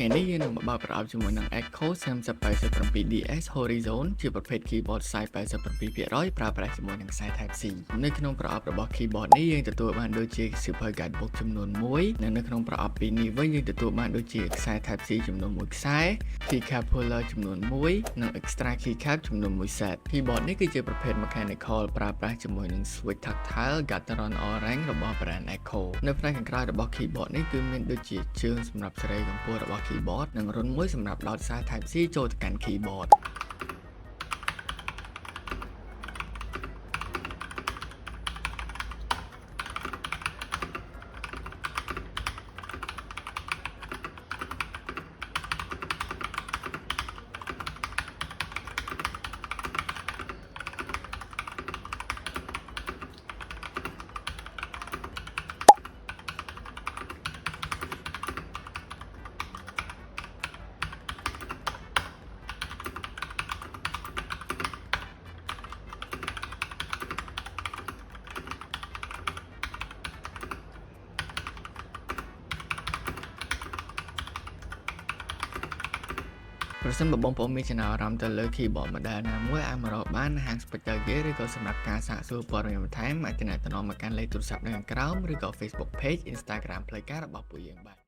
ថ្ងៃនេះយើងនឹងមកបើកប្រអប់ជាមួយនឹង Echo 3087DS Horizon ជាប្រភេទ keyboard size 87%ប្រើប្រាស់ជាមួយនឹងខ្សែ Type C នៅក្នុងប្រអប់របស់ keyboard នេះយើងទទួលបានដូចជា Super Guidebook ចំនួន1និងនៅក្នុងប្រអប់ពីរនេះវិញយើងទទួលបានដូចជាខ្សែ Type C ចំនួន1ខ្សែ keycap puller ចំនួន1និង extra keycap ចំនួន1 set keyboard នេះគឺជាប្រភេទ mechanical ប្រើប្រាស់ជាមួយនឹង switch tactile Gateron Orange របស់ brand Echo នៅផ្នែកខាងក្រៅរបស់ keyboard នេះគឺមានដូចជាជើងសម្រាប់សេរីកម្ពស់របស់ keyboard និងរុនមួយសម្រាប់ដោតសារ Type C ចូលទៅកាន់ keyboard ប្រសិនបើបងប្អូនមានចំណាប់អារម្មណ៍ទៅលើ keyboard model ណាមួយអាចមករកបាននៅហាង Spectre Gear ឬក៏សម្រាប់ការសាកសួរព័ត៌មានបន្ថែមអាចទំនាក់ទំនងមកកាន់លេខទូរស័ព្ទនៅខាងក្រោមឬក៏ Facebook Page Instagram ផ្លូវការរបស់ពួកយើងបាទ